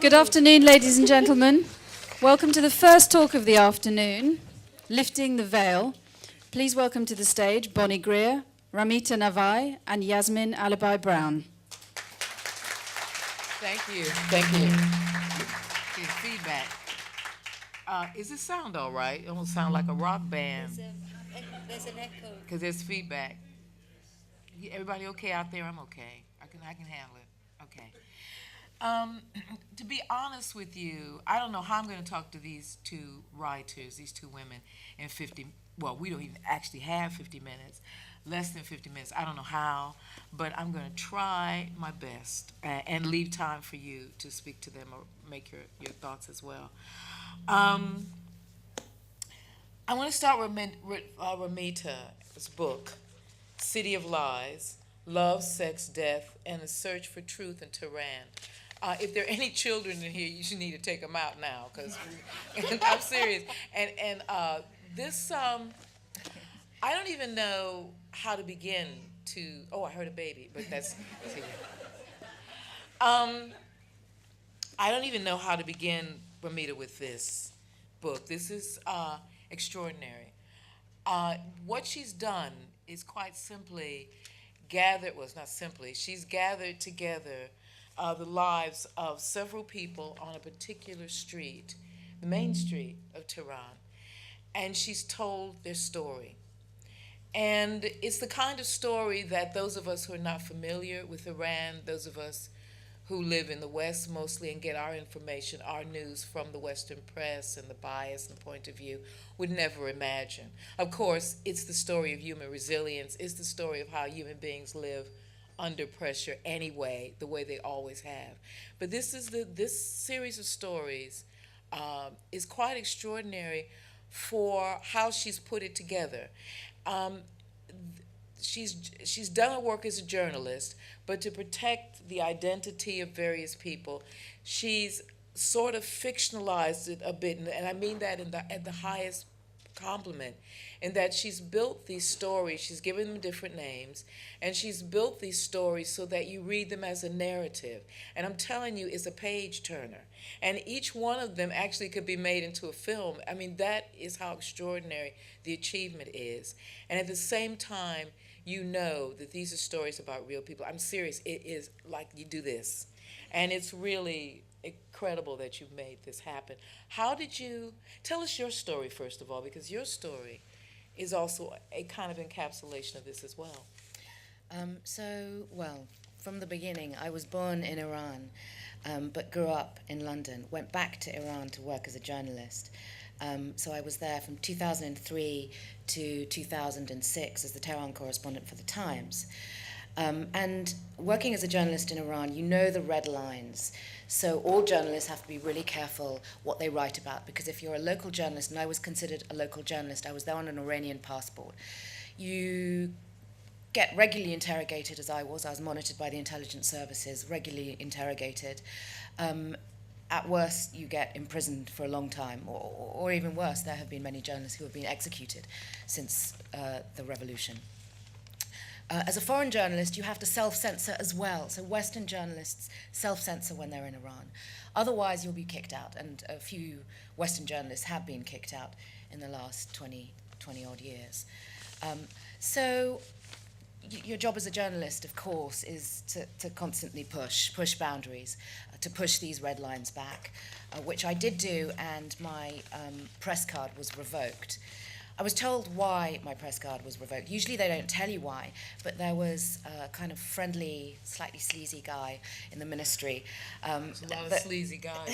Good afternoon, ladies and gentlemen. Welcome to the first talk of the afternoon, Lifting the Veil. Please welcome to the stage Bonnie Greer, Ramita Navai, and Yasmin Alibi Brown. Thank you. Thank you. Good feedback. Is this sound all right? It almost sound like a rock band. There's an echo. Because there's feedback. Everybody okay out there? I'm okay. I can handle it. Okay. To be honest with you, I don't know how I'm going to talk to these two writers, these two women, in 50, well, we don't even actually have 50 minutes, less than 50 minutes. I don't know how, but I'm going to try my best and leave time for you to speak to them or make your thoughts as well. I want to start with Ramita's book, City of Lies, Love, Sex, Death, and the Search for Truth in Tehran. If there are any children in here, you should need to take them out now, because I'm serious. And this, I don't even know how to begin to, oh, I heard a baby, but that's, I don't even know how to begin, Ramita, with this book. This is extraordinary. What she's done is quite simply gathered, well, it's not simply, she's gathered together the lives of several people on a particular street, the main street of Tehran, and she's told their story. And it's the kind of story that those of us who are not familiar with Iran, those of us who live in the West mostly and get our information, our news from the Western press and the bias and point of view, would never imagine. Of course, it's the story of human resilience. It's the story of how human beings live under pressure anyway, the way they always have. But this series of stories is quite extraordinary for how she's put it together. She's done her work as a journalist, but to protect the identity of various people, she's sort of fictionalized it a bit, and I mean that at the highest compliment, in that she's built these stories, she's given them different names, and she's built these stories so that you read them as a narrative. And I'm telling you, it's a page turner. And each one of them actually could be made into a film. I mean, that is how extraordinary the achievement is. And at the same time, you know that these are stories about real people. I'm serious. It is like you do this. And it's really incredible that you've made this happen. How did you, tell us your story first of all, because your story is also a kind of encapsulation of this as well. Well, from the beginning, I was born in Iran, but grew up in London, went back to Iran to work as a journalist. So I was there from 2003 to 2006 as the Tehran correspondent for The Times. And working as a journalist in Iran, you know the red lines. So all journalists have to be really careful what they write about, because if you're a local journalist, and I was considered a local journalist, I was there on an Iranian passport, you get regularly interrogated, as I was monitored by the intelligence services, regularly interrogated. At worst, you get imprisoned for a long time, or even worse, there have been many journalists who have been executed since the revolution. As a foreign journalist, you have to self-censor as well. So Western journalists self-censor when they're in Iran. Otherwise, you'll be kicked out, and a few Western journalists have been kicked out in the last 20 odd years. So your job as a journalist, of course, is to constantly push boundaries, to push these red lines back, which I did do, and my press card was revoked. I was told why my press card was revoked. Usually they don't tell you why, but there was a kind of friendly, slightly sleazy guy in the ministry. There's a lot of sleazy guys.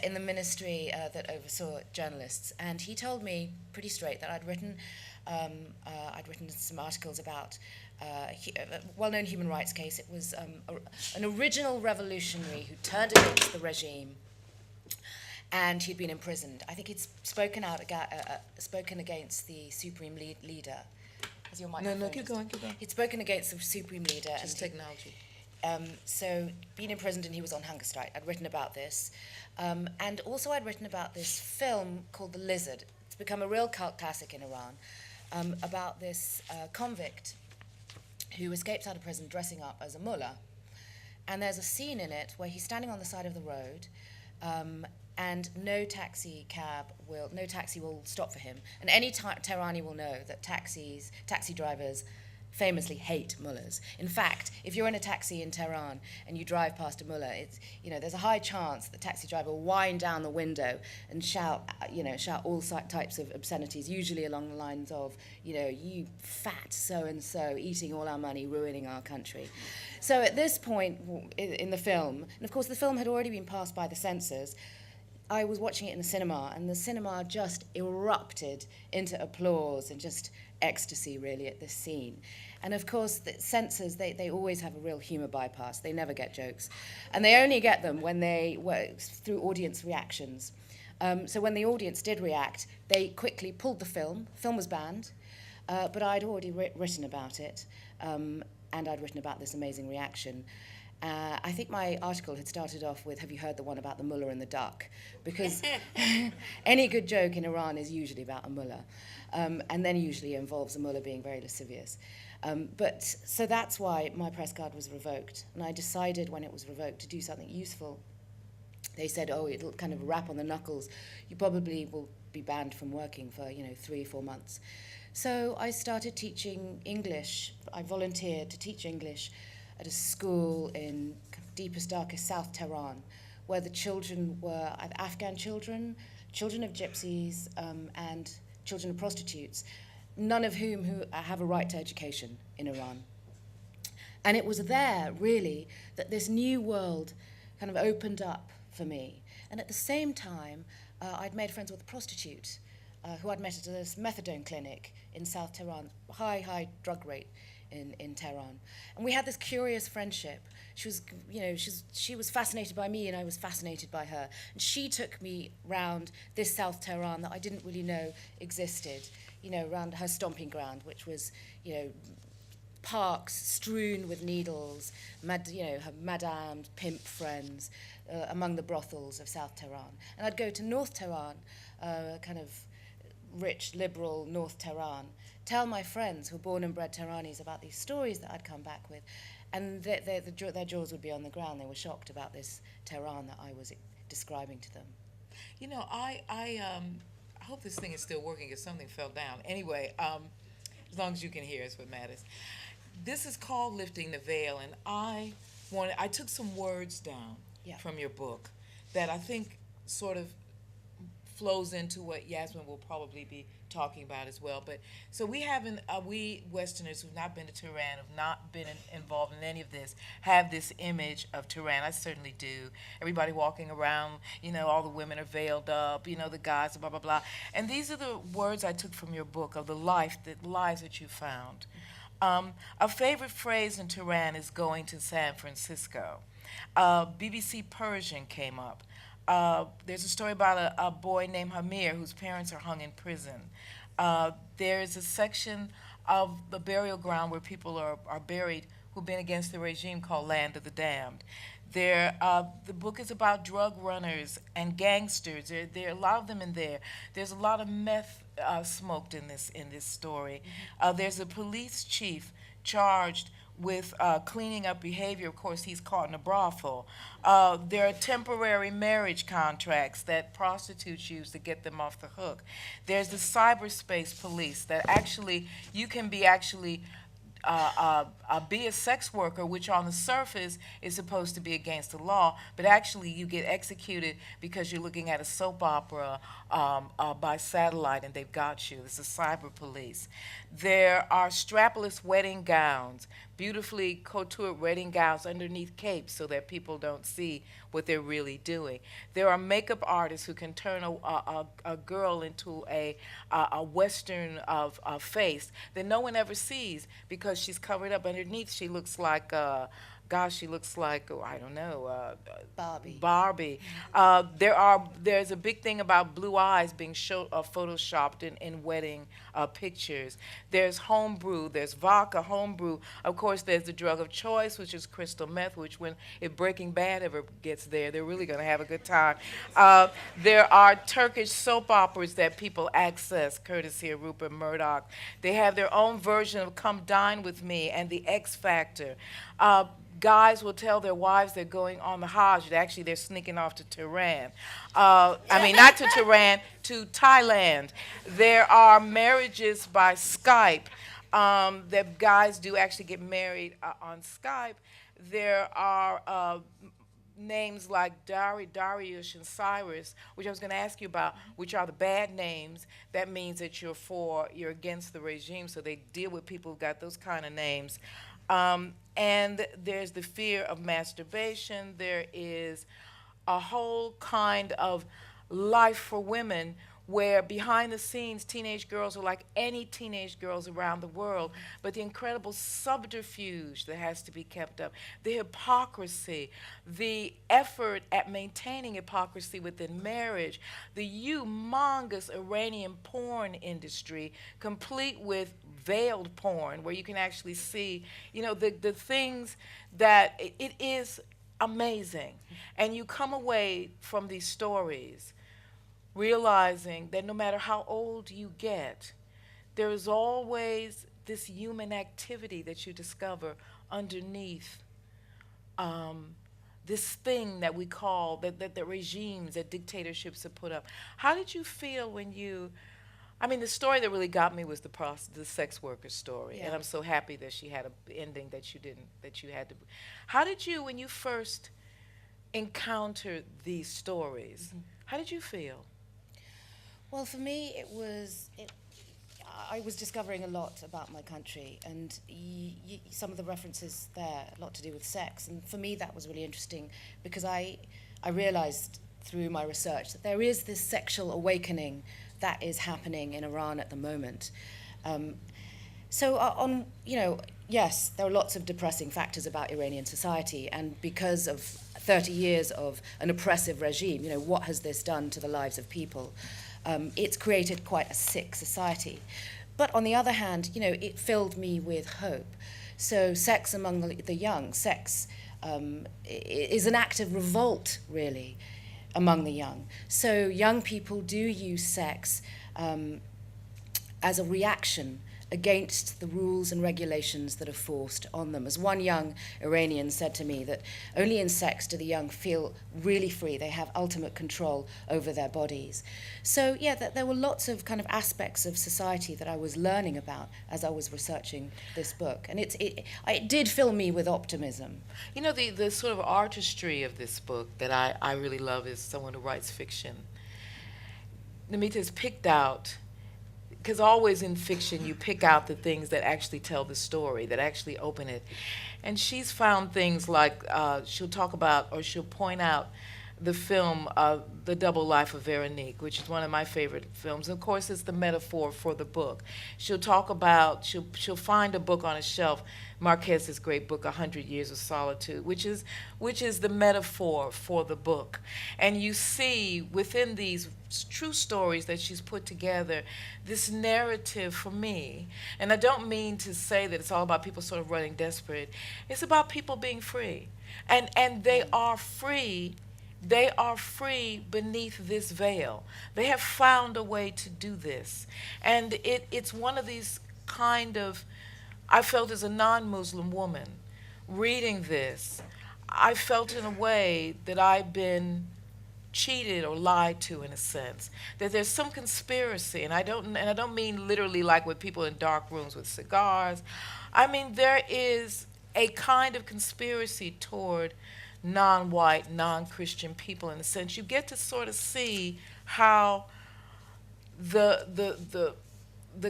In the ministry that oversaw journalists. And he told me pretty straight that I'd written some articles about a well-known human rights case. It was an original revolutionary who turned against the regime, and he'd been imprisoned. I think he'd spoken against the supreme leader. As your microphone No, keep going. He'd spoken against the supreme leader. Just technology. So, been imprisoned, and he was on hunger strike. I'd written about this. And also I'd written about this film called The Lizard. It's become a real cult classic in Iran, about this convict who escapes out of prison dressing up as a mullah And there's a scene in it where he's standing on the side of the road, and no taxi will stop for him. And any Tehrani will know that taxi drivers famously hate mullahs. In fact, if you're in a taxi in Tehran and you drive past a mullah, there's a high chance the taxi driver will wind down the window and shout all types of obscenities, usually along the lines of, you fat so-and-so, eating all our money, ruining our country. So at this point in the film, and of course the film had already been passed by the censors, I was watching it in the cinema, and the cinema just erupted into applause and just ecstasy, really, at this scene. And of course, the censors, they always have a real humor bypass. They never get jokes. And they only get them when they work through audience reactions. So when the audience did react, they quickly pulled the film. Film was banned, but I'd already written about it, and I'd written about this amazing reaction. I think my article had started off with, have you heard the one about the mullah and the duck? Because any good joke in Iran is usually about a mullah, and then usually involves a mullah being very lascivious. So that's why my press card was revoked. And I decided when it was revoked to do something useful. They said, it'll kind of rap on the knuckles. You probably will be banned from working for 3-4 months. So I started teaching English. I volunteered to teach English at a school in deepest, darkest South Tehran, where the children were Afghan children, children of gypsies, and children of prostitutes, none of whom have a right to education in Iran. And it was there, really, that this new world kind of opened up for me. And at the same time, I'd made friends with a prostitute who I'd met at this methadone clinic in South Tehran, high drug rate in Tehran. And we had this curious friendship. She was fascinated by me and I was fascinated by her. And she took me round this South Tehran that I didn't really know existed, around her stomping ground, which was, parks strewn with needles, her madame, pimp friends, among the brothels of South Tehran. And I'd go to North Tehran, kind of rich, liberal North Tehran, tell my friends who were born and bred Tehranis about these stories that I'd come back with, and their jaws would be on the ground. They were shocked about this Tehran that I was describing to them. I hope this thing is still working because something fell down. Anyway, as long as you can hear us, what matters. This is called Lifting the Veil, and I took some words down from your book that I think sort of flows into what Yasmin will probably be talking about as well. But so we Westerners who've not been to Tehran, have not been involved in any of this, have this image of Tehran. I certainly do. Everybody walking around, all the women are veiled up, the guys, blah, blah, blah. And these are the words I took from your book of the lives that you found. A favorite phrase in Tehran is going to San Francisco. BBC Persian came up. There's a story about a boy named Hamir whose parents are hung in prison. There's a section of the burial ground where people are buried who've been against the regime called Land of the Damned. The book is about drug runners and gangsters. There are a lot of them in there. There's a lot of meth smoked in this story. There's a police chief charged with cleaning up behavior. Of course, he's caught in a brothel. There are temporary marriage contracts that prostitutes use to get them off the hook. There's the cyberspace police that actually, you can be be a sex worker, which on the surface is supposed to be against the law, but actually you get executed because you're looking at a soap opera by satellite and they've got you. It's the cyber police. There are strapless wedding gowns, beautifully coutoured wedding gowns underneath capes so that people don't see what they're really doing. There are makeup artists who can turn a girl into a Western face that no one ever sees because she's covered up underneath. She looks like she looks like, I don't know, Barbie. There's a big thing about blue eyes being photoshopped in wedding pictures. There's homebrew, there's vodka, homebrew. Of course, there's the drug of choice, which is crystal meth, which if Breaking Bad ever gets there, they're really going to have a good time. There are Turkish soap operas that people access, courtesy of Rupert Murdoch. They have their own version of Come Dine With Me and The X Factor. guys will tell their wives they're going on the Hajj. Actually, they're sneaking off to Tehran. I mean, not to Tehran, to Thailand. There are marriages by Skype. That guys do actually get married on Skype. There are names like Darius, and Cyrus, which I was going to ask you about, which are the bad names. That means that you're against the regime, so they deal with people who've got those kind of names. And there's the fear of masturbation. There is a whole kind of life for women where behind the scenes teenage girls are like any teenage girls around the world, but the incredible subterfuge that has to be kept up, the hypocrisy, the effort at maintaining hypocrisy within marriage, the humongous Iranian porn industry, complete with veiled porn, where you can actually see, the things that it is amazing. And you come away from these stories realizing that no matter how old you get, there is always this human activity that you discover underneath this thing that we call, that the regimes, that dictatorships have put up. How did you feel when the story that really got me was the sex worker story, Yeah. and I'm so happy that she had an ending that you had to. How did you, when you first encountered these stories, how did you feel? Well, for me, I was discovering a lot about my country, and some of the references there, a lot to do with sex. And for me, that was really interesting because I realized through my research that there is this sexual awakening that is happening in Iran at the moment. Yes, there are lots of depressing factors about Iranian society, and because of 30 years of an oppressive regime, what has this done to the lives of people? It's created quite a sick society. But on the other hand, it filled me with hope. So sex among the young, sex is an act of revolt, really, among the young. So young people do use sex as a reaction against the rules and regulations that are forced on them. As one young Iranian said to me, that only in sex do the young feel really free. They have ultimate control over their bodies. So there were lots of kind of aspects of society that I was learning about as I was researching this book. And it did fill me with optimism. The sort of artistry of this book that I really love as someone who writes fiction. Namita's picked out, because always in fiction you pick out the things that actually tell the story, that actually open it. And she's found things like, she'll talk about, or she'll point out the film The Double Life of Veronique, which is one of my favorite films. Of course, it's the metaphor for the book. She'll talk about, she'll find a book on a shelf, Marquez's great book, 100 Years of Solitude, which is the metaphor for the book. And you see within these true stories that she's put together, this narrative for me, and I don't mean to say that it's all about people sort of running desperate, it's about people being free. And they are free. They are free beneath this veil. They have found a way to do this. And it's one of these kind of, I felt as a non-Muslim woman reading this, I felt in a way that I've been cheated or lied to, in a sense, that there's some conspiracy, and I don't mean literally like with people in dark rooms with cigars. I mean, there is a kind of conspiracy toward non-white, non-Christian people, in a sense. You get to sort of see how the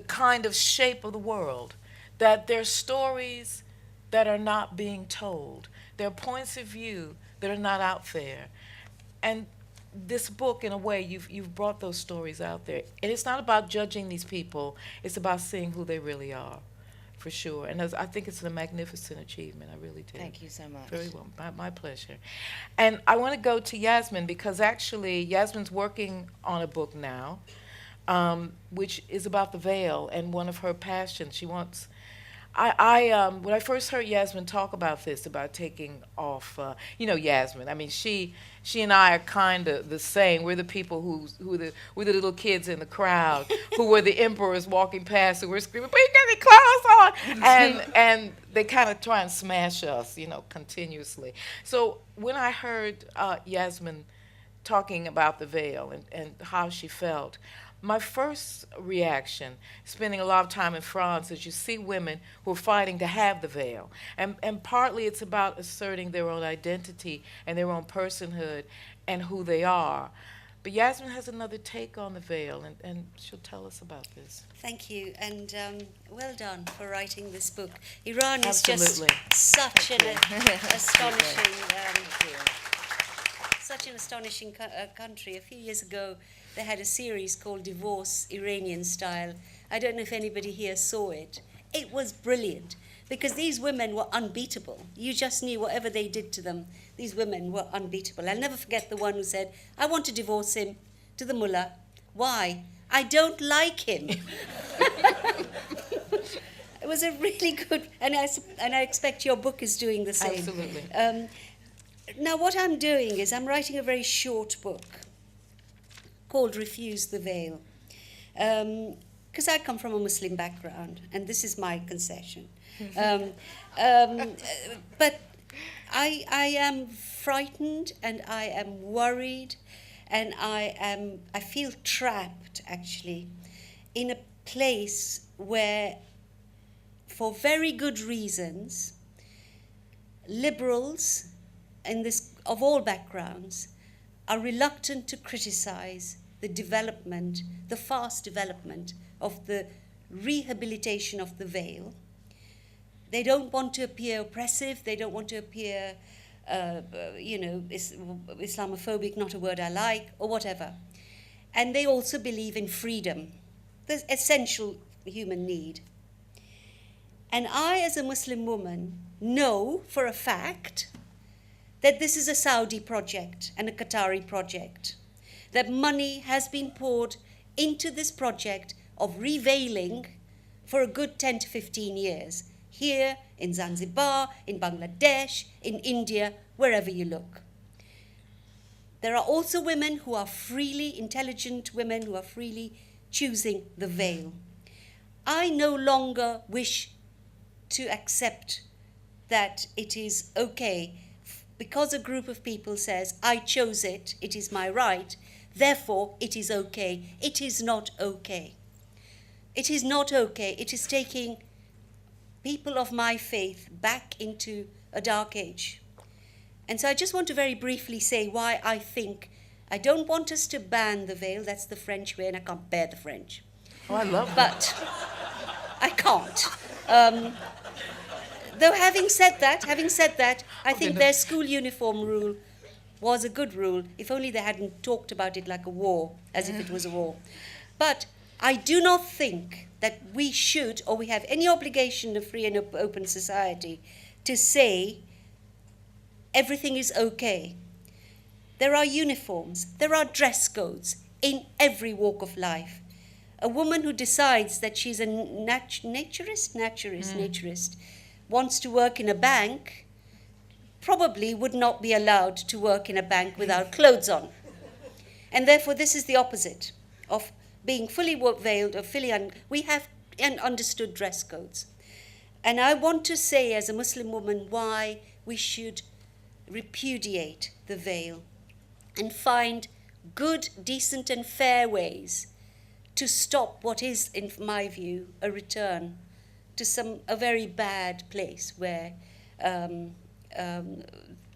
kind of shape of the world, that there are stories that are not being told. There are points of view that are not out there. And this book, in a way, you've brought those stories out there. And it's not about judging these people. It's about seeing who they really are, for sure. And I think it's a magnificent achievement. I really do. Thank you so much. Very well. My pleasure. And I want to go to Yasmin, because actually Yasmin's working on a book now, which is about the veil and one of her passions. She wants, When I first heard Yasmin talk about this, about taking off, Yasmin. I mean, she and I are kind of the same. We're the people we're the little kids in the crowd who were the emperors walking past, and we're screaming, "Put your clothes on!" and they kind of try and smash us, continuously. So when I heard Yasmin talking about the veil and how she felt, my first reaction, spending a lot of time in France, is you see women who are fighting to have the veil. And partly it's about asserting their own identity and their own personhood and who they are. But Yasmin has another take on the veil, and she'll tell us about this. Thank you, and well done for writing this book. Iran is Absolutely. just such an astonishing, such an astonishing country. A few years ago, they had a series called Divorce Iranian Style. I don't know if anybody here saw it. It was brilliant because these women were unbeatable. You just knew whatever they did to them, these women were unbeatable. I'll never forget the one who said, "I want to divorce him," to the mullah. "Why? I don't like him." It was a really good, and I expect your book is doing the same. Absolutely. Now what I'm doing is I'm writing a very short book called Refuse the Veil. Because I come from a Muslim background, and this is my concession. But I am frightened, and I am worried, and I feel trapped, actually, in a place where, for very good reasons, liberals of all backgrounds are reluctant to criticize the fast development of the rehabilitation of the veil. They don't want to appear oppressive. They don't want to appear, Islamophobic, not a word I like, or whatever. And they also believe in freedom, the essential human need. And I, as a Muslim woman, know for a fact that this is a Saudi project and a Qatari project, that money has been poured into this project of reveiling for a good 10 to 15 years, here, in Zanzibar, in Bangladesh, in India, wherever you look. There are also women who are intelligent women who are freely choosing the veil. I no longer wish to accept that it is okay because a group of people says, "I chose it, it is my right, therefore it is okay." It is not okay. It is not okay. It is taking people of my faith back into a dark age. And so I just want to very briefly say why I don't want us to ban the veil. That's the French way, and I can't bear the French. Oh, I love that. But I can't. Though having said that, I think their school uniform rule was a good rule, if only they hadn't talked about it like a war, as if it was a war. But I do not think that we should, or we have any obligation in a free and open society, to say everything is okay. There are uniforms, there are dress codes in every walk of life. A woman who decides that she's a naturist, wants to work in a bank, probably would not be allowed to work in a bank without clothes on. And therefore, this is the opposite of being fully veiled or we have understood dress codes. And I want to say, as a Muslim woman, why we should repudiate the veil and find good, decent, and fair ways to stop what is, in my view, a return to a very bad place where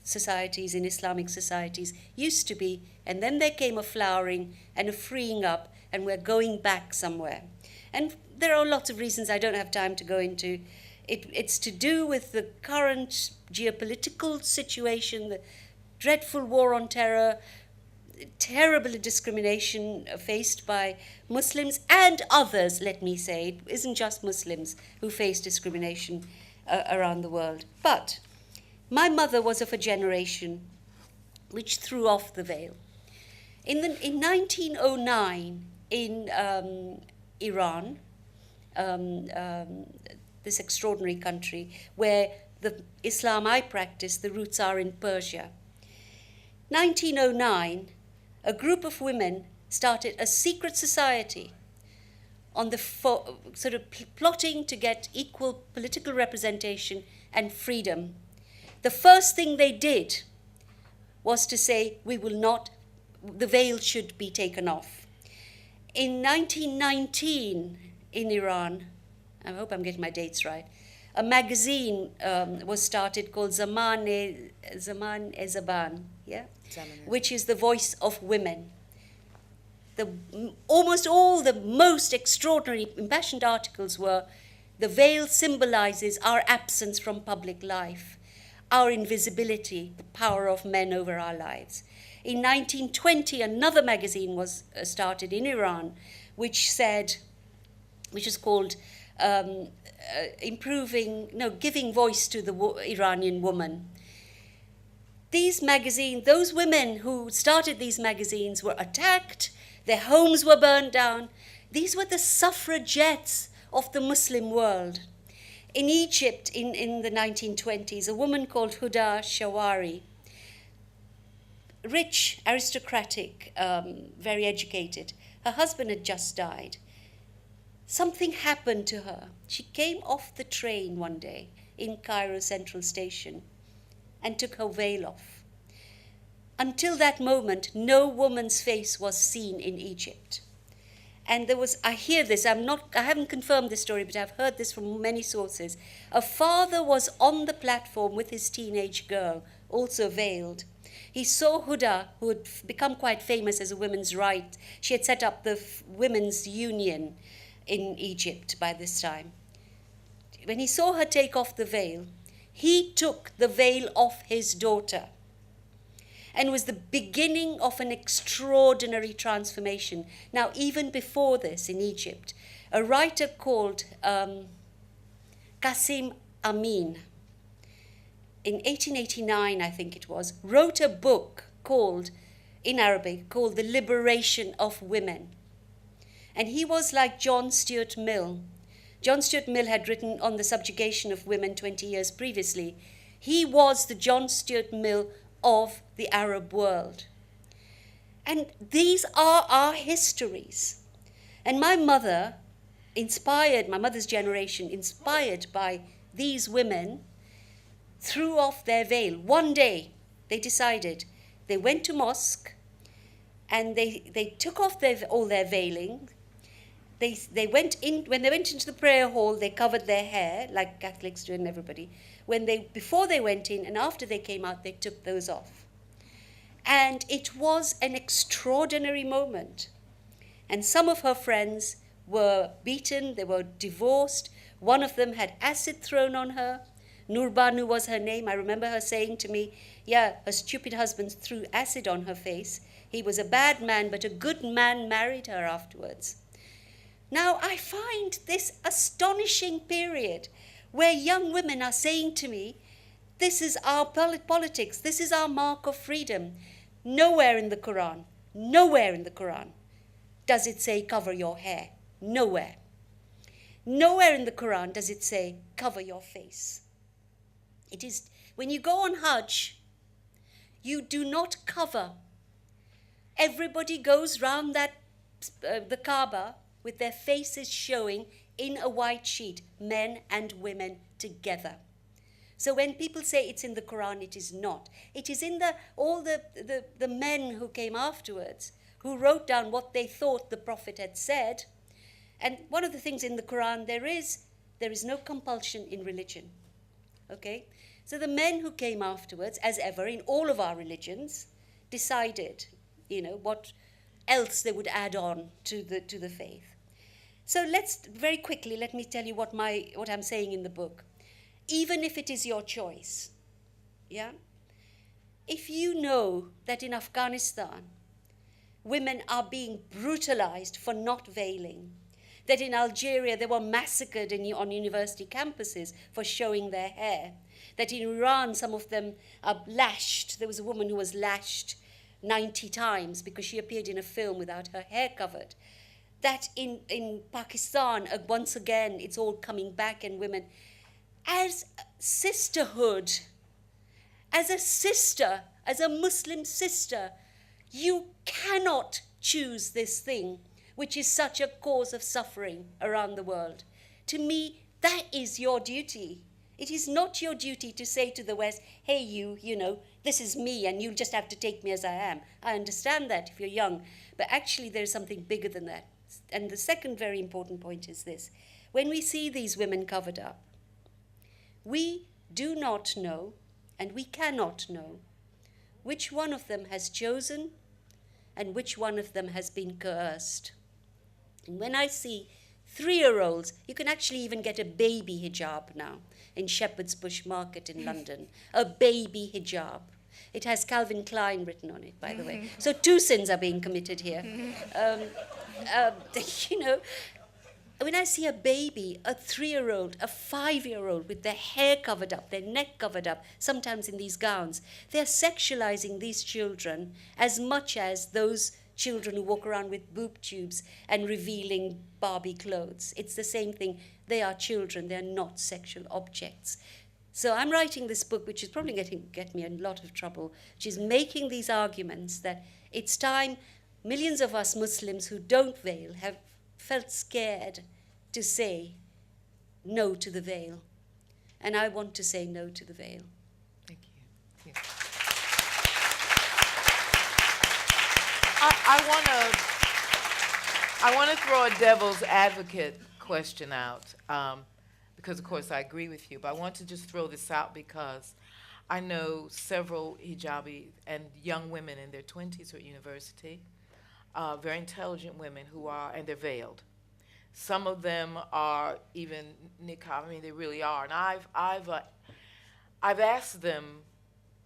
societies, in Islamic societies, used to be, and then there came a flowering and a freeing up, and we're going back somewhere. And there are lots of reasons I don't have time to go into. It's to do with the current geopolitical situation, the dreadful war on terror, terrible discrimination faced by Muslims and others, let me say. It isn't just Muslims who face discrimination around the world. But my mother was of a generation which threw off the veil. In 1909, in Iran, this extraordinary country where the Islam I practice, the roots are in Persia. 1909, a group of women started a secret society on the sort of plotting to get equal political representation and freedom. The first thing they did was to say, the veil should be taken off. In 1919, in Iran, I hope I'm getting my dates right, a magazine was started called Zaman-e-Zaban, yeah? Which is the voice of women. Almost all the most extraordinary, impassioned articles were, the veil symbolizes our absence from public life, our invisibility, the power of men over our lives. In 1920, another magazine was started in Iran, which is called Giving Voice to the Iranian Woman. Those women who started these magazines were attacked, their homes were burned down. These were the suffragettes of the Muslim world. In Egypt, in the 1920s, a woman called Huda Shawari, rich, aristocratic, very educated. Her husband had just died. Something happened to her. She came off the train one day in Cairo Central Station and took her veil off. Until that moment, no woman's face was seen in Egypt. And I hear this, I haven't confirmed this story, but I've heard this from many sources. A father was on the platform with his teenage girl, also veiled. He saw Huda, who had become quite famous as a women's right. She had set up the women's union in Egypt by this time. When he saw her take off the veil, he took the veil off his daughter, and was the beginning of an extraordinary transformation. Now, even before this in Egypt, a writer called Qasim Amin, in 1889, I think it was, wrote a book in Arabic, called The Liberation of Women. And he was like John Stuart Mill. John Stuart Mill had written on the subjugation of women 20 years previously. He was the John Stuart Mill of the Arab world. And these are our histories. And my mother's generation, inspired by these women, threw off their veil. One day, they decided, they went to mosque, and they took off all their veiling. They went in, when they went into the prayer hall, they covered their hair, like Catholics do and everybody. Before they went in and after they came out, they took those off. And it was an extraordinary moment. And some of her friends were beaten, they were divorced. One of them had acid thrown on her. Nurbanu was her name. I remember her saying to me, yeah, her stupid husband threw acid on her face. He was a bad man, but a good man married her afterwards. Now, I find this astonishing period where young women are saying to me, this is our politics, this is our mark of freedom. Nowhere in the Quran does it say cover your hair. Nowhere. Nowhere in the Quran does it say cover your face. It is, when you go on Hajj, you do not cover. Everybody goes round the Kaaba with their faces showing in a white sheet, men and women together. So when people say it's in the Quran, it is not. It is in all the men who came afterwards, who wrote down what they thought the Prophet had said. And one of the things in the Quran, there is no compulsion in religion. Okay? So the men who came afterwards, as ever in all of our religions, decided, what else they would add on to the faith. So very quickly, let me tell you what I'm saying in the book. Even if it is your choice, yeah? If you know that in Afghanistan, women are being brutalized for not veiling, that in Algeria they were massacred on university campuses for showing their hair, that in Iran some of them are lashed. There was a woman who was lashed 90 times because she appeared in a film without her hair covered. that in Pakistan, once again, it's all coming back, and women, as sisterhood, as a sister, as a Muslim sister, you cannot choose this thing, which is such a cause of suffering around the world. To me, that is your duty. It is not your duty to say to the West, hey, you know, this is me and you'll just have to take me as I am. I understand that if you're young, but actually there's something bigger than that. And the second very important point is this. When we see these women covered up, we do not know, and we cannot know, which one of them has chosen and which one of them has been coerced. And when I see 3-year-olds, you can actually even get a baby hijab now in Shepherd's Bush Market in London, a baby hijab. It has Calvin Klein written on it, by the way. So 2 sins are being committed here. You know, when I see a baby, a 3-year-old, a 5-year-old with their hair covered up, their neck covered up, sometimes in these gowns, they're sexualizing these children as much as those children who walk around with boob tubes and revealing Barbie clothes. It's the same thing. They are children. They're not sexual objects. So I'm writing this book, which is probably get me in a lot of trouble, which is making these arguments that it's time millions of us Muslims who don't veil have felt scared to say no to the veil. And I want to say no to the veil. Thank you. Yeah. I want to throw a devil's advocate question out because, of course, I agree with you. But I want to just throw this out because I know several hijabi and young women in their 20s who are at university, very intelligent women who are, and they're veiled. Some of them are even niqab. I mean, they really are. And I've asked them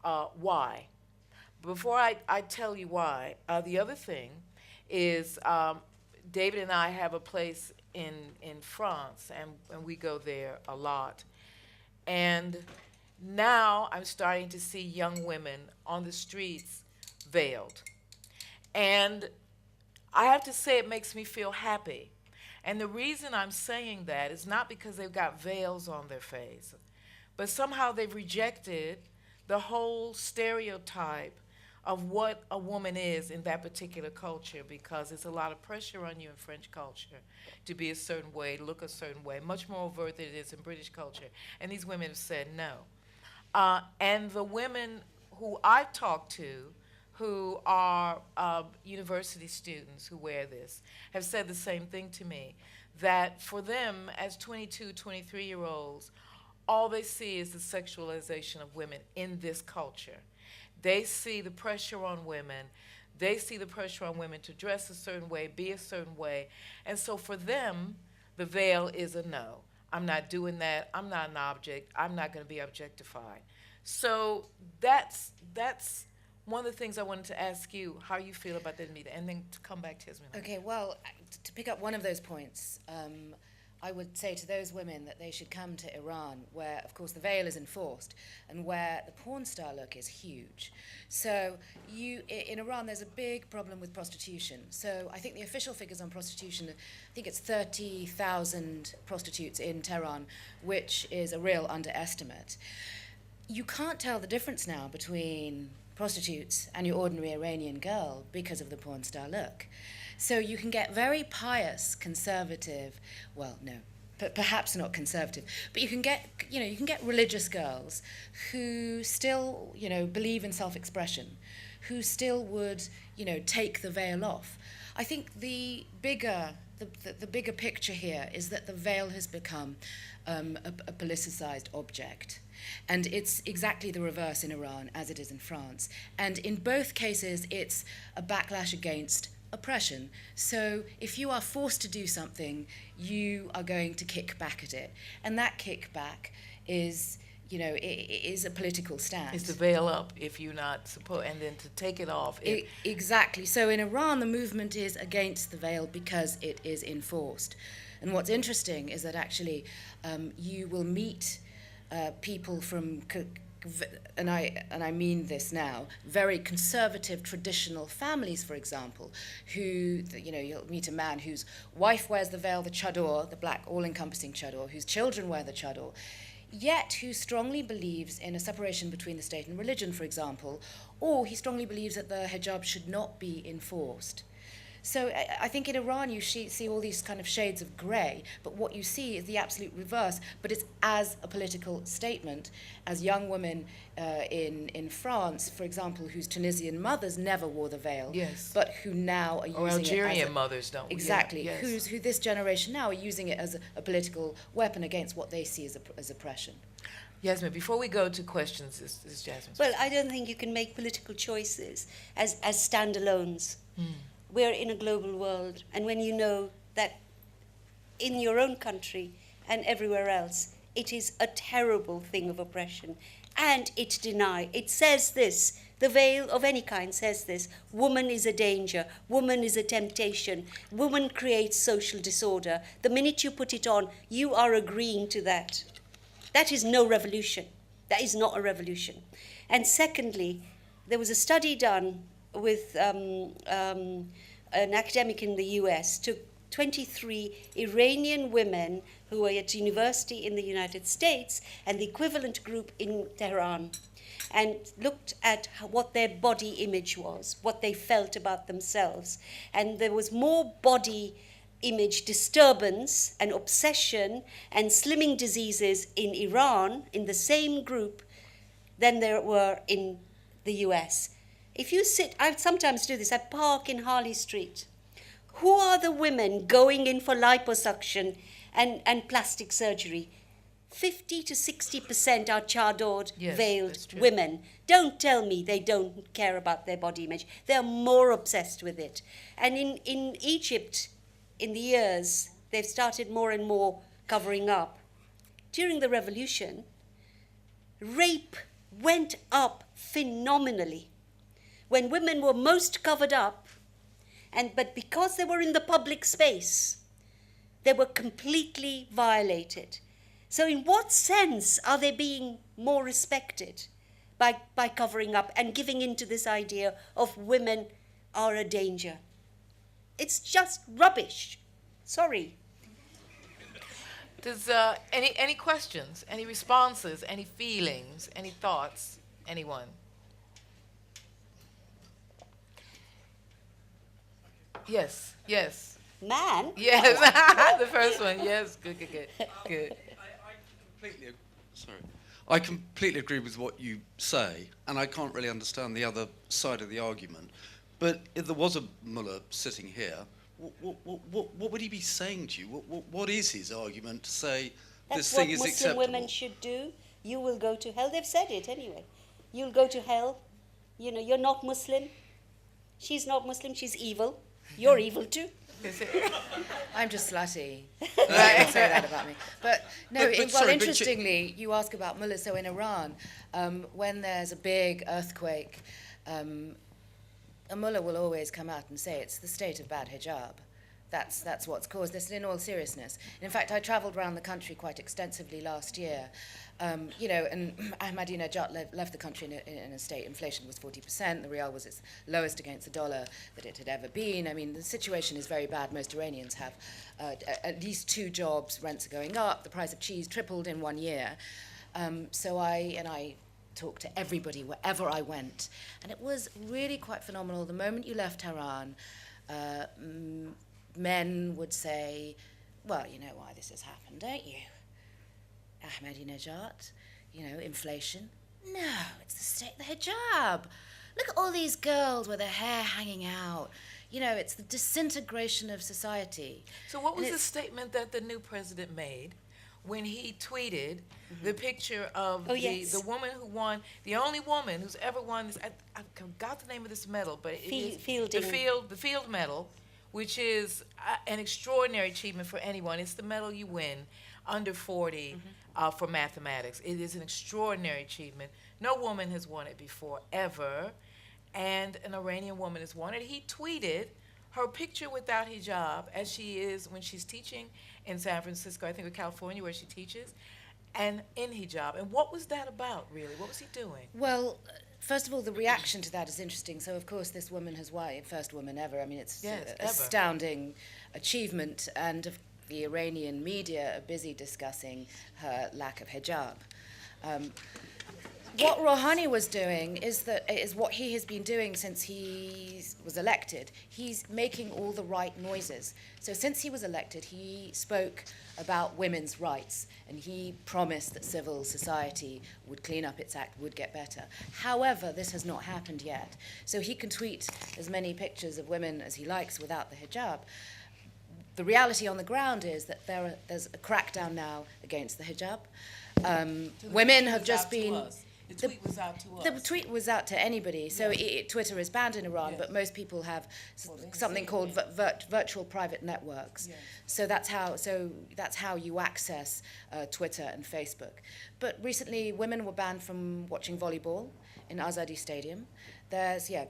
why. Before I tell you why, the other thing is David and I have a place in France, and we go there a lot. And now I'm starting to see young women on the streets veiled. And I have to say it makes me feel happy. And the reason I'm saying that is not because they've got veils on their face, but somehow they've rejected the whole stereotype of what a woman is in that particular culture, because there's a lot of pressure on you in French culture to be a certain way, look a certain way, much more overt than it is in British culture. And these women have said no. And the women who I've talked to who are university students who wear this have said the same thing to me, that for them as 22, 23-year-olds, all they see is the sexualization of women in this culture. They see the pressure on women. They see the pressure on women to dress a certain way, be a certain way. And so for them, the veil is a no. I'm not doing that. I'm not an object. I'm not going to be objectified. So that's one of the things I wanted to ask you, how you feel about that, Anita, and then to come back to Yasmin. Okay, well, to pick up one of those points, I would say to those women that they should come to Iran, where, of course, the veil is enforced, and where the porn star look is huge. So in Iran, there's a big problem with prostitution. So I think the official figures on prostitution, I think it's 30,000 prostitutes in Tehran, which is a real underestimate. You can't tell the difference now between prostitutes and your ordinary Iranian girl because of the porn star look. So you can get very pious, conservative, well, no, perhaps not conservative, but you can get religious girls who still, believe in self-expression, who still would, take the veil off. I think the bigger picture here is that the veil has become a politicized object. And it's exactly the reverse in Iran as it is in France. And in both cases, it's a backlash against oppression. So if you are forced to do something, you are going to kick back at it. And that kickback is, is a political stand. It's to veil up if you're not supposed, and then to take it off. Exactly. So in Iran, the movement is against the veil because it is enforced. And what's interesting is that actually you will meet people from and I mean this now, very conservative traditional families, for example, who, you'll meet a man whose wife wears the veil, the chador, the black all-encompassing chador, whose children wear the chador, yet who strongly believes in a separation between the state and religion, for example, or he strongly believes that the hijab should not be enforced. So I think in Iran you see all these kind of shades of grey, but what you see is the absolute reverse, but it's as a political statement, as young women in France, for example, whose Tunisian mothers never wore the veil, Yes. but who now are using Or it Algerian as mothers don't. exactly, Yeah, yes. who this generation now are using it as a political weapon against what they see as oppression. Yasmin, before we go to questions, this is Jasmine. Well, I don't think you can make political choices as standalones. We're in a global world, and when you know that in your own country and everywhere else, it is a terrible thing of oppression, and it says this, the veil of any kind says this: woman is a danger, woman is a temptation, woman creates social disorder. The minute you put it on, you are agreeing to that. That is no revolution. That is not a revolution. And secondly, there was a study done with an academic in the US, took 23 Iranian women who were at university in the United States and the equivalent group in Tehran, and looked at what their body image was, what they felt about themselves. And there was more body image disturbance and obsession and slimming diseases in Iran, in the same group, than there were in the US. If you sit, I sometimes do this, I park in Harley Street. Who are the women going in for liposuction and plastic surgery? 50 to 60% are chadored, Yes, veiled that's true. women. Don't tell me they don't care about their body image. They're more obsessed with it. And in Egypt, in the years, they've started more and more covering up. During the revolution, rape went up phenomenally. When women were most covered up, but because they were in the public space, they were completely violated. So in what sense are they being more respected by covering up and giving into this idea of women are a danger? It's just rubbish. Sorry. Does any questions, any responses, any feelings, any thoughts? Anyone? Yes. Man? Yes. The first one. Yes. Good. I completely agree with what you say, and I can't really understand the other side of the argument. But if there was a mullah sitting here, what would he be saying to you? What is his argument to say this thing is That's what Muslim acceptable? women should do. You will go to hell. They've said it anyway. You'll go to hell. You know, you're not Muslim. She's not Muslim. She's evil. You're evil too. I'm just slutty. Don't say that about me. But no, sorry, interestingly, you ask about mullahs. So in Iran, when there's a big earthquake, a mullah will always come out and say it's the state of bad hijab. That's what's caused this, in all seriousness. In fact, I travelled around the country quite extensively last year, and Ahmadinejad left the country in a state. Inflation was 40%. The rial was its lowest against the dollar that it had ever been. I mean, the situation is very bad. Most Iranians have at least 2 jobs. Rents are going up. The price of cheese tripled in 1 year. So I talked to everybody wherever I went, and it was really quite phenomenal. The moment you left Tehran, men would say, well, you know why this has happened, don't you? Ahmadinejad, inflation. No, it's the state, the hijab. Look at all these girls with their hair hanging out. It's the disintegration of society. So what was the statement that the new president made when he tweeted the picture of the woman who won, the only woman who's ever won this, I forgot the name of this medal, but it is Fielding. the field medal, which is an extraordinary achievement for anyone. It's the medal you win under 40 for mathematics. It is an extraordinary achievement. No woman has won it before, ever, and an Iranian woman has won it. He tweeted her picture without hijab as she is when she's teaching in San Francisco, I think, or California, where she teaches. and in hijab. And what was that about, really? What was he doing? Well, first of all, the reaction to that is interesting. So, of course, this woman has won, first woman ever. I mean, it's Yes, an ever. astounding achievement, and the Iranian media are busy discussing her lack of hijab. What Rouhani was doing is what he has been doing since he was elected. He's making all the right noises. So since he was elected, he spoke about women's rights, and he promised that civil society would clean up its act, would get better. However, this has not happened yet. So he can tweet as many pictures of women as he likes without the hijab. The reality on the ground is that there's a crackdown now against the hijab. Women have just been... The tweet was out to us. The tweet was out to anybody. So Twitter is banned in Iran, Yes. but most people have Well, they can something see called it. virtual private networks. Yes. So that's how you access Twitter and Facebook. But recently, women were banned from watching volleyball in Azadi Stadium. There's a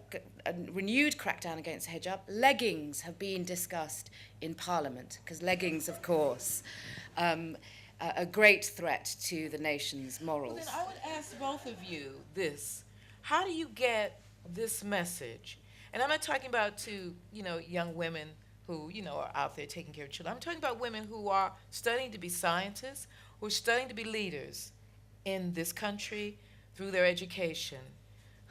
renewed crackdown against hijab. Leggings have been discussed in Parliament, because leggings, of course, a great threat to the nation's morals. Well, then I would ask both of you this. How do you get this message? And I'm not talking about to, young women who, are out there taking care of children. I'm talking about women who are studying to be scientists, who are studying to be leaders in this country through their education,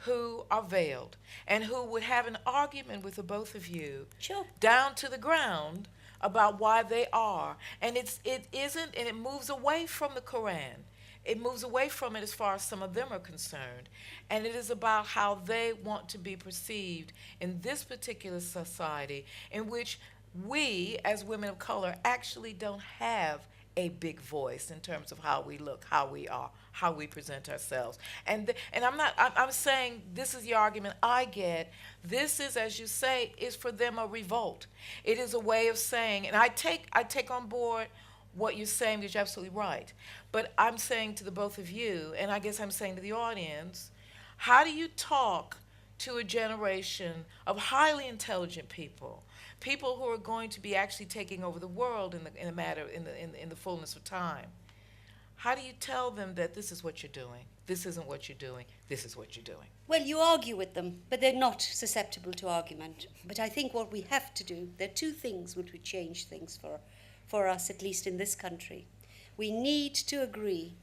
who are veiled, and who would have an argument with the both of you Sure. down to the ground about why they are. And it isn't, and it moves away from the Quran. It moves away from it as far as some of them are concerned. And it is about how they want to be perceived in this particular society in which we, as women of color, actually don't have a big voice in terms of how we look, how we are, how we present ourselves. And I'm saying this is the argument I get. This is, as you say, is for them a revolt. It is a way of saying, and I take on board what you're saying, because you're absolutely right. But I'm saying to the both of you, and I guess I'm saying to the audience, how do you talk to a generation of highly intelligent people who are going to be actually taking over the world in the fullness of time? How do you tell them that this is what you're doing? This isn't what you're doing. This is what you're doing. Well, you argue with them, but they're not susceptible to argument. But I think what we have to do, there are two things which would change things for us, at least in this country. We need to agree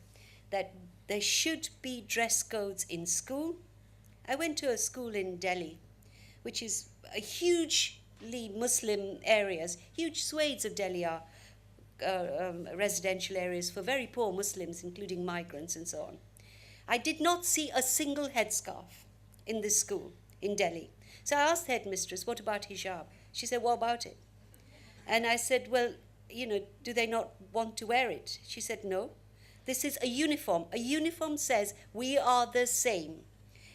that there should be dress codes in school. I went to a school in Delhi, which is a hugely Muslim areas. Huge swathes of Delhi are residential areas for very poor Muslims, including migrants and so on. I did not see a single headscarf in this school in Delhi. So I asked the headmistress, what about hijab? She said, what about it? And I said, well, do they not want to wear it? She said, no. This is a uniform. A uniform says we are the same.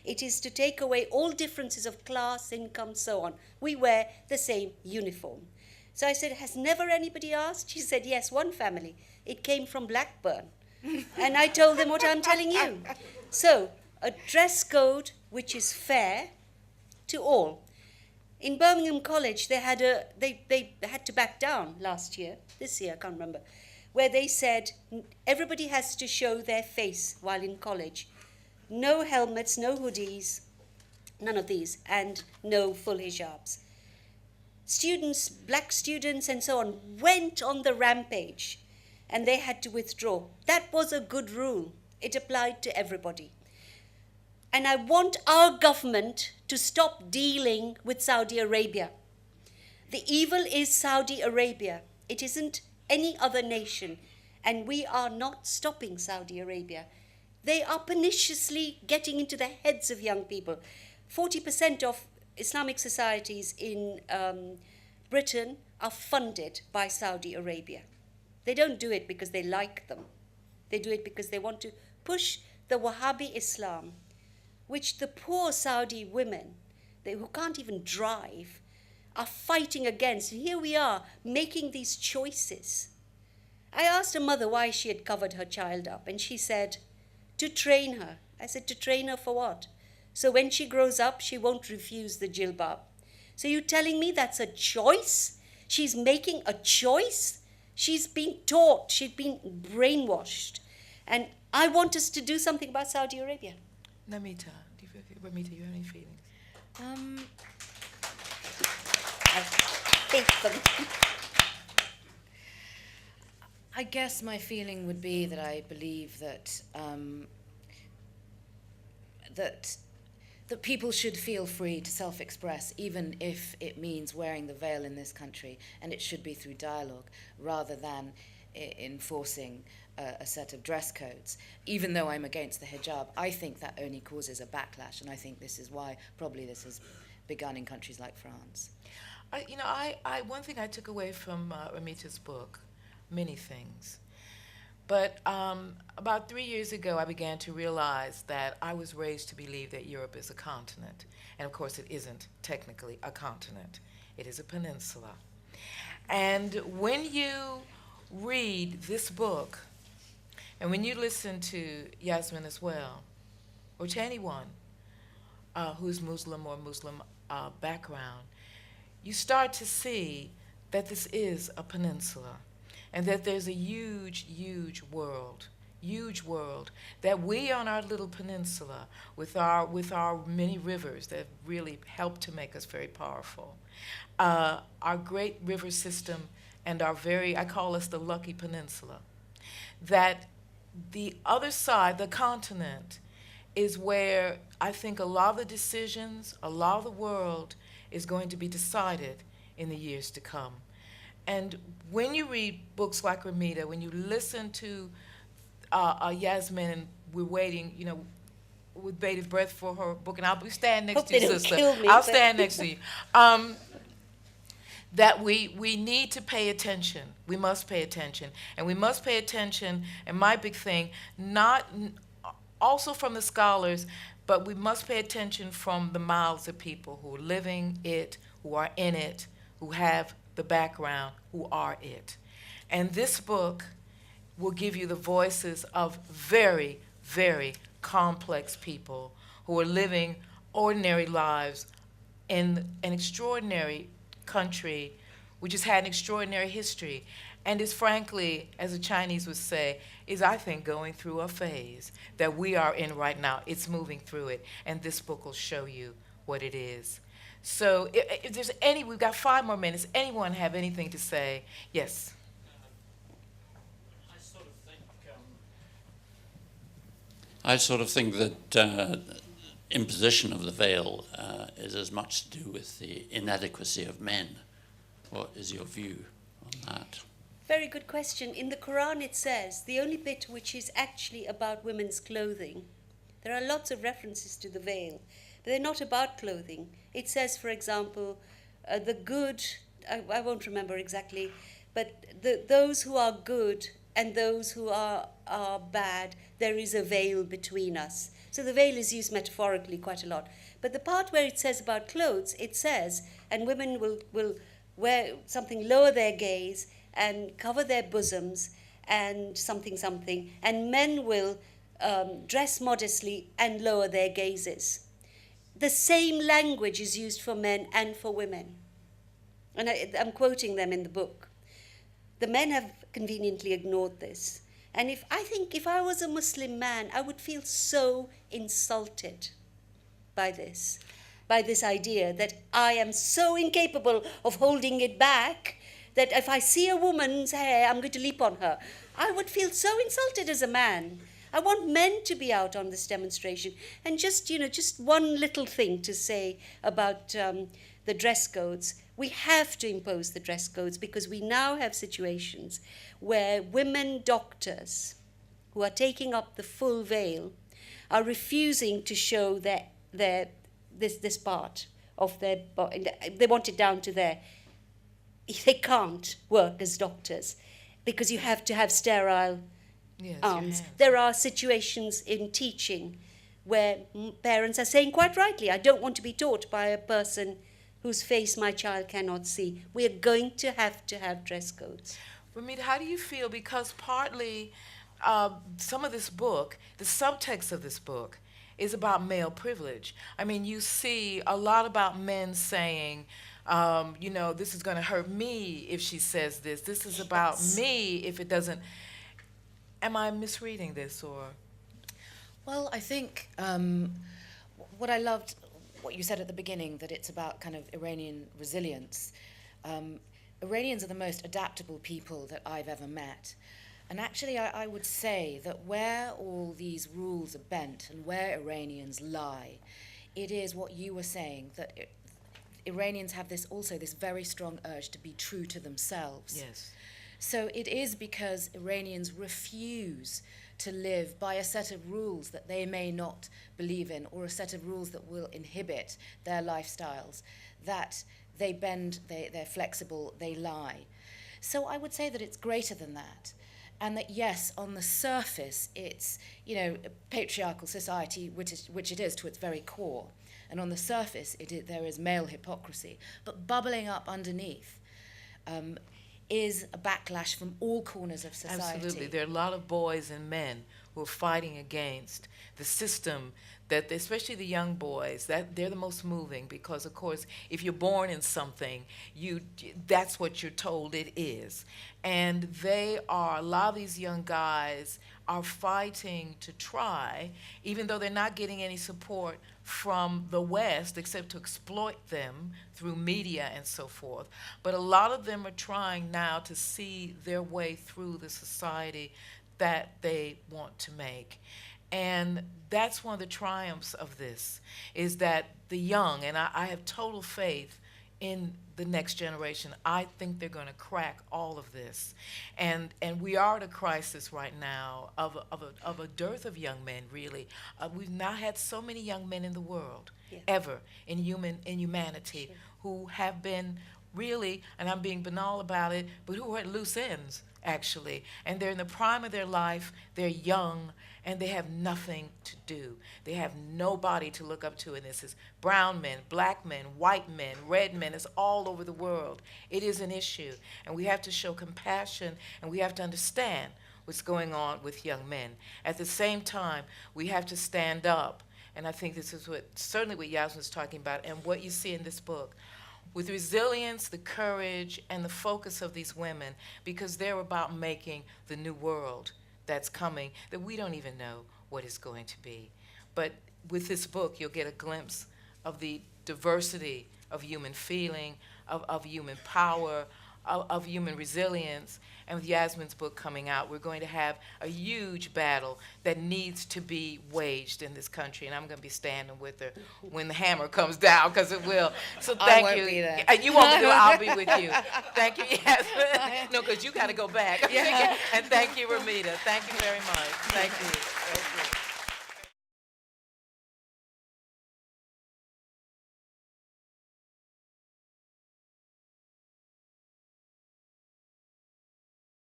It is to take away all differences of class, income, so on. We wear the same uniform. So I said, has never anybody asked? She said, yes, one family. It came from Blackburn. And I told them what I'm telling you. So a dress code which is fair to all. In Birmingham College, they had to back down last year, this year, I can't remember, where they said everybody has to show their face while in college. No helmets, no hoodies, none of these, and no full hijabs. Students, black students and so on, went on the rampage and they had to withdraw. That was a good rule. It applied to everybody. And I want our government to stop dealing with Saudi Arabia. The evil is Saudi Arabia. It isn't any other nation. And we are not stopping Saudi Arabia. They are perniciously getting into the heads of young people. 40% of Islamic societies in Britain are funded by Saudi Arabia. They don't do it because they like them. They do it because they want to push the Wahhabi Islam, which the poor Saudi women, who can't even drive, are fighting against. And here we are making these choices. I asked a mother why she had covered her child up, and she said, to train her. I said, to train her for what? So when she grows up, she won't refuse the jilbab. So you're telling me that's a choice? She's making a choice? She's been taught, she's been brainwashed. And I want us to do something about Saudi Arabia. Namita, Ramita, you have any feelings? I hate them. I guess my feeling would be that I believe that that people should feel free to self-express, even if it means wearing the veil in this country, and it should be through dialogue rather than enforcing a set of dress codes. Even though I'm against the hijab, I think that only causes a backlash, and I think this is why probably this has begun in countries like France. One thing I took away from Ramita's book, many things. But about 3 years ago, I began to realize that I was raised to believe that Europe is a continent. And of course, it isn't technically a continent. It is a peninsula. And when you read this book, and when you listen to Yasmin as well, or to anyone who's Muslim or Muslim background, you start to see that this is a peninsula. And that there's a huge, huge world, that we on our little peninsula, with our many rivers that really help to make us very powerful, our great river system and I call us the lucky peninsula, that the other side, the continent, is where I think a lot of the decisions, a lot of the world is going to be decided in the years to come. And when you read books like Ramita, when you listen to Yasmin, and we're waiting, with bated breath for her book, and I'll be standing next to you, sister. I'll stand next to you. That we need to pay attention. We must pay attention. And we must pay attention, and my big thing, also from the scholars, but we must pay attention from the mouths of people who are living it, who are in it, who have the background, who are it. And this book will give you the voices of very, very complex people who are living ordinary lives in an extraordinary country which has had an extraordinary history and is frankly, as the Chinese would say, is I think going through a phase that we are in right now. It's moving through it, and this book will show you what it is. So if there's we've got 5 more minutes. Anyone have anything to say? Yes. I sort of think that imposition of the veil is as much to do with the inadequacy of men. What is your view on that? Very good question. In the Quran it says, the only bit which is actually about women's clothing, there are lots of references to the veil, but they're not about clothing. It says, for example, the good, I won't remember exactly, but those who are good and those who are bad, there is a veil between us. So the veil is used metaphorically quite a lot. But the part where it says about clothes, it says, and women will wear something, lower their gaze and cover their bosoms and something, and men will dress modestly and lower their gazes. The same language is used for men and for women. And I'm quoting them in the book. The men have conveniently ignored this. And I think if I was a Muslim man, I would feel so insulted by this idea that I am so incapable of holding it back that if I see a woman's hair, I'm going to leap on her. I would feel so insulted as a man. I want men to be out on this demonstration. And just one little thing to say about the dress codes. We have to impose the dress codes because we now have situations where women doctors who are taking up the full veil are refusing to show this part of their body. They want it down to there. They can't work as doctors because you have to have sterile arms. There are situations in teaching where parents are saying quite rightly, I don't want to be taught by a person whose face my child cannot see. We are going to have dress codes. Ramita, how do you feel? Because partly some of this book, the subtext of this book, is about male privilege. I mean, you see a lot about men saying, this is going to hurt me if she says this. This is about me if it doesn't. am I misreading this, or? Well, I think what I loved, what you said at the beginning, that it's about kind of Iranian resilience. Iranians are the most adaptable people that I've ever met. And actually, I would say that where all these rules are bent and where Iranians lie, it is what you were saying, that Iranians have this very strong urge to be true to themselves. Yes. So it is because Iranians refuse to live by a set of rules that they may not believe in, or a set of rules that will inhibit their lifestyles, that they bend, they're flexible, they lie. So I would say that it's greater than that. And that, yes, on the surface, it's, a patriarchal society, which it is to its very core. And on the surface, there is male hypocrisy. But bubbling up underneath is a backlash from all corners of society. Absolutely. There are a lot of boys and men who are fighting against the system, that especially the young boys, that they're the most moving, because of course if you're born in something, that's what you're told it is. And a lot of these young guys are fighting to try, even though they're not getting any support from the West except to exploit them through media and so forth. But a lot of them are trying now to see their way through the society that they want to make. And that's one of the triumphs of this, is that the young, and I have total faith in the next generation. I think they're going to crack all of this. And we are at a crisis right now of a dearth of young men, really. We've not had so many young men in the world, ever, in humanity, Sure. who have been really, and I'm being banal about it, but who are at loose ends, actually. And they're in the prime of their life, they're young, and they have nothing to do. They have nobody to look up to, and this is brown men, black men, white men, red men. It's all over the world. It is an issue, and we have to show compassion, and we have to understand what's going on with young men. At the same time, we have to stand up, and I think this is certainly what Yasmin's talking about, and what you see in this book, with resilience, the courage, and the focus of these women, because they're about making the new world that's coming, that we don't even know what it's going to be. But with this book, you'll get a glimpse of the diversity of human feeling, of human power, of human resilience. And with Yasmin's book coming out, we're going to have a huge battle that needs to be waged in this country, and I'm going to be standing with her when the hammer comes down, because it will. So thank I you. won't be there. You won't be there. I'll be with you. Thank you, Yasmin. No, because you got to go back. And thank you, Ramita. Thank you very much. Thank you. Thank you.